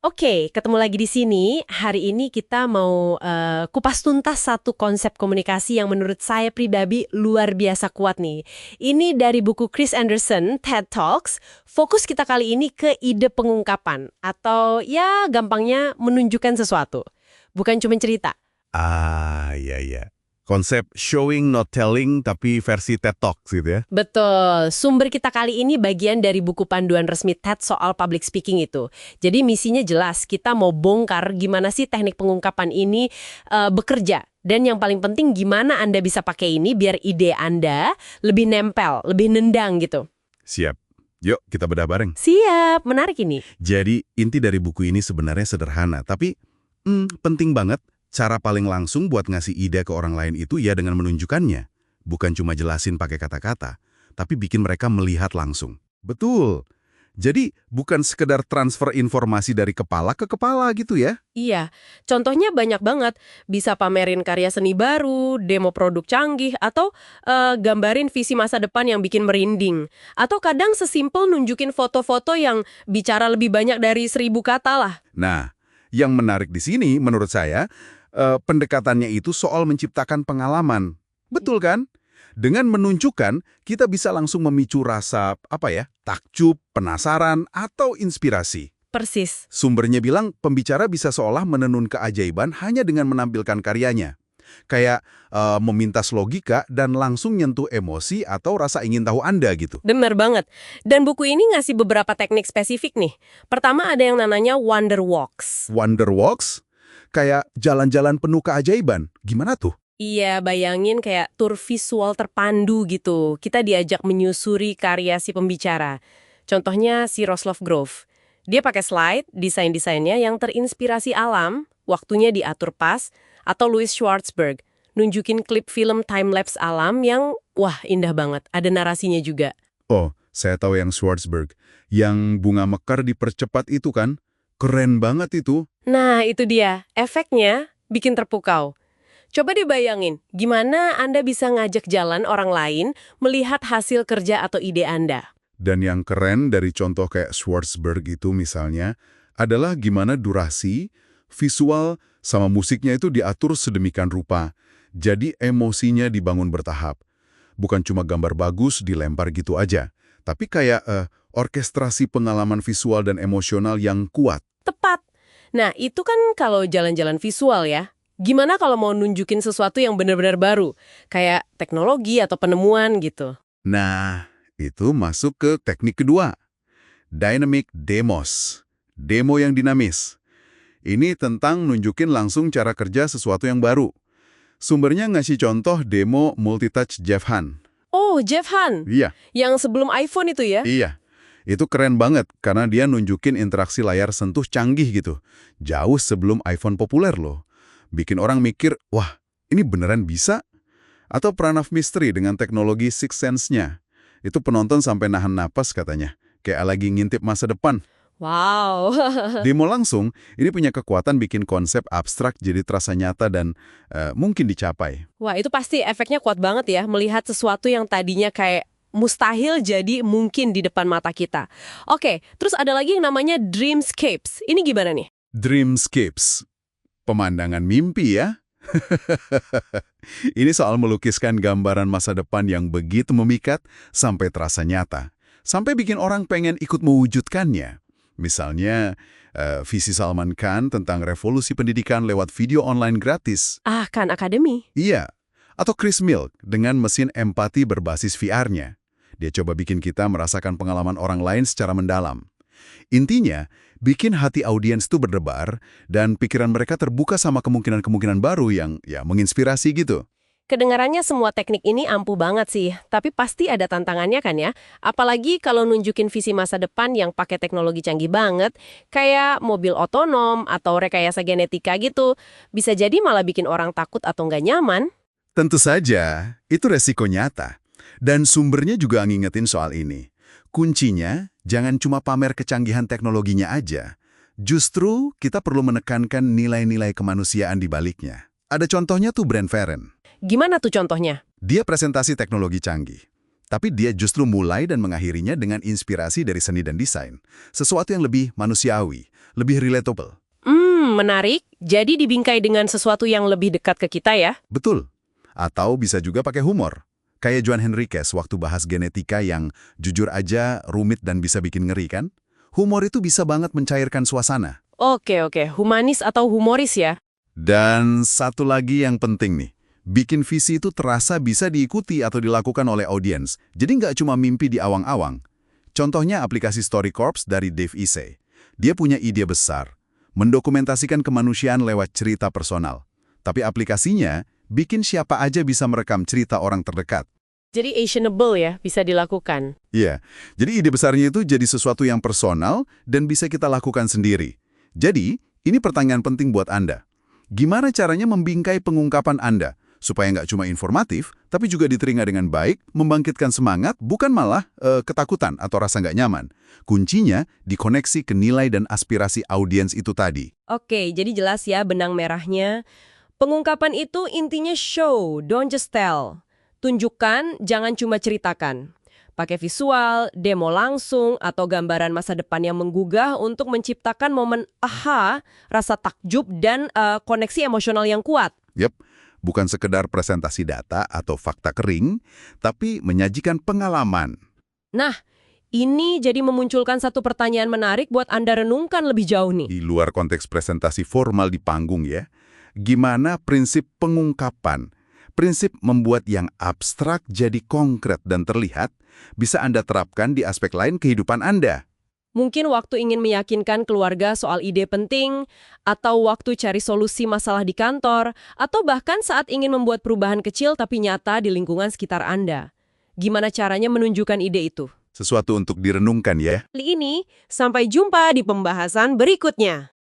Oke, ketemu lagi di sini. Hari ini kita mau kupas tuntas satu konsep komunikasi yang menurut saya pribadi luar biasa kuat nih. Ini dari buku Chris Anderson, TED Talks. Fokus kita kali ini ke ide pengungkapan atau ya gampangnya menunjukkan sesuatu. Bukan cuma cerita. Iya, iya. Konsep showing not telling tapi versi TED Talks gitu ya. Betul, sumber kita kali ini bagian dari buku panduan resmi TED soal public speaking itu. Jadi misinya jelas, kita mau bongkar gimana sih teknik pengungkapan ini bekerja. Dan yang paling penting gimana Anda bisa pakai ini biar ide Anda lebih nempel, lebih nendang gitu. Siap. Yuk kita bedah bareng. Siap, menarik ini. Jadi inti dari buku ini sebenarnya sederhana, tapi penting banget. Cara paling langsung buat ngasih ide ke orang lain itu ya dengan menunjukkannya. Bukan cuma jelasin pakai kata-kata, tapi bikin mereka melihat langsung. Betul. Jadi bukan sekedar transfer informasi dari kepala ke kepala gitu ya. Iya, contohnya banyak banget. Bisa pamerin karya seni baru, demo produk canggih, atau gambarin visi masa depan yang bikin merinding. Atau kadang sesimpel nunjukin foto-foto yang bicara lebih banyak dari 1000 kata lah. Nah, yang menarik di sini menurut saya, pendekatannya itu soal menciptakan pengalaman. Betul kan? Dengan menunjukkan, kita bisa langsung memicu rasa, takjub, penasaran, atau inspirasi. Persis. Sumbernya bilang, pembicara bisa seolah menenun keajaiban hanya dengan menampilkan karyanya. Kayak memintas logika dan langsung nyentuh emosi atau rasa ingin tahu Anda gitu. Bener banget. Dan buku ini ngasih beberapa teknik spesifik nih. Pertama ada yang namanya Wonder Walks. Wonder Walks? Kayak jalan-jalan penuh keajaiban. Gimana tuh? Iya, bayangin kayak tur visual terpandu gitu. Kita diajak menyusuri karya si pembicara. Contohnya si Roslof Grove. Dia pakai slide, desain-desainnya yang terinspirasi alam, waktunya diatur pas, atau Louis Schwartzberg. Nunjukin klip film time-lapse alam yang, wah indah banget. Ada narasinya juga. Oh, saya tahu yang Schwartzberg. Yang bunga mekar dipercepat itu kan? Keren banget itu. Nah, itu dia. Efeknya bikin terpukau. Coba dibayangin, gimana Anda bisa ngajak jalan orang lain melihat hasil kerja atau ide Anda? Dan yang keren dari contoh kayak Schwartzberg itu misalnya, adalah gimana durasi, visual, sama musiknya itu diatur sedemikian rupa. Jadi emosinya dibangun bertahap. Bukan cuma gambar bagus dilempar gitu aja, tapi kayak orkestrasi pengalaman visual dan emosional yang kuat. Tepat. Nah, itu kan kalau jalan-jalan visual ya. Gimana kalau mau nunjukin sesuatu yang benar-benar baru? Kayak teknologi atau penemuan gitu. Nah, itu masuk ke teknik kedua. Dynamic Demos. Demo yang dinamis. Ini tentang nunjukin langsung cara kerja sesuatu yang baru. Sumbernya ngasih contoh demo multitouch Jeff Han. Oh, Jeff Han. Iya. Yang sebelum iPhone itu ya? Iya. Itu keren banget karena dia nunjukin interaksi layar sentuh canggih gitu. Jauh sebelum iPhone populer loh. Bikin orang mikir, wah ini beneran bisa? Atau Pranav Mistry dengan teknologi Sixth Sense-nya. Itu penonton sampai nahan napas katanya. Kayak lagi ngintip masa depan. Wow. Demo langsung, ini punya kekuatan bikin konsep abstrak jadi terasa nyata dan mungkin dicapai. Wah, itu pasti efeknya kuat banget ya. Melihat sesuatu yang tadinya kayak mustahil jadi mungkin di depan mata kita. Oke, terus ada lagi yang namanya Dreamscapes. Ini gimana nih? Dreamscapes. Pemandangan mimpi ya. Ini soal melukiskan gambaran masa depan yang begitu memikat sampai terasa nyata. Sampai bikin orang pengen ikut mewujudkannya. Misalnya, visi Salman Khan tentang revolusi pendidikan lewat video online gratis. Ah, Khan Academy. Iya. Atau Chris Milk dengan mesin empati berbasis VR-nya. Dia coba bikin kita merasakan pengalaman orang lain secara mendalam. Intinya, bikin hati audiens itu berdebar dan pikiran mereka terbuka sama kemungkinan-kemungkinan baru yang ya menginspirasi gitu. Kedengarannya semua teknik ini ampuh banget sih, tapi pasti ada tantangannya kan ya? Apalagi kalau nunjukin visi masa depan yang pakai teknologi canggih banget, kayak mobil otonom atau rekayasa genetika gitu, bisa jadi malah bikin orang takut atau nggak nyaman. Tentu saja, itu resiko nyata. Dan sumbernya juga ngingetin soal ini. Kuncinya, jangan cuma pamer kecanggihan teknologinya aja. Justru, kita perlu menekankan nilai-nilai kemanusiaan di baliknya. Ada contohnya tuh Brent Ferren. Gimana tuh contohnya? Dia presentasi teknologi canggih. Tapi dia justru mulai dan mengakhirinya dengan inspirasi dari seni dan desain. Sesuatu yang lebih manusiawi, lebih relatable. Menarik. Jadi dibingkai dengan sesuatu yang lebih dekat ke kita ya? Betul. Atau bisa juga pakai humor. Kayak Juan Henriquez waktu bahas genetika yang jujur aja rumit dan bisa bikin ngeri kan? Humor itu bisa banget mencairkan suasana. Oke. Humanis atau humoris ya? Dan satu lagi yang penting nih. Bikin visi itu terasa bisa diikuti atau dilakukan oleh audiens. Jadi nggak cuma mimpi di awang-awang. Contohnya aplikasi StoryCorps dari Dave Isay. Dia punya ide besar. Mendokumentasikan kemanusiaan lewat cerita personal. Tapi aplikasinya bikin siapa aja bisa merekam cerita orang terdekat. Jadi actionable ya, bisa dilakukan. Iya, jadi ide besarnya itu jadi sesuatu yang personal dan bisa kita lakukan sendiri. Jadi, ini pertanyaan penting buat Anda. Gimana caranya membingkai pengungkapan Anda? Supaya nggak cuma informatif, tapi juga diterima dengan baik, membangkitkan semangat, bukan malah ketakutan atau rasa nggak nyaman. Kuncinya dikoneksi ke nilai dan aspirasi audiens itu tadi. Oke, jadi jelas ya benang merahnya. Pengungkapan itu intinya show, don't just tell. Tunjukkan, jangan cuma ceritakan. Pakai visual, demo langsung, atau gambaran masa depan yang menggugah untuk menciptakan momen aha, rasa takjub, dan koneksi emosional yang kuat. Yep, bukan sekedar presentasi data atau fakta kering, tapi menyajikan pengalaman. Nah, ini jadi memunculkan satu pertanyaan menarik buat Anda renungkan lebih jauh nih. Di luar konteks presentasi formal di panggung ya, gimana prinsip pengungkapan? Prinsip membuat yang abstrak jadi konkret dan terlihat, bisa Anda terapkan di aspek lain kehidupan Anda. Mungkin waktu ingin meyakinkan keluarga soal ide penting, atau waktu cari solusi masalah di kantor, atau bahkan saat ingin membuat perubahan kecil tapi nyata di lingkungan sekitar Anda. Gimana caranya menunjukkan ide itu? Sesuatu untuk direnungkan ya. Kali ini, sampai jumpa di pembahasan berikutnya.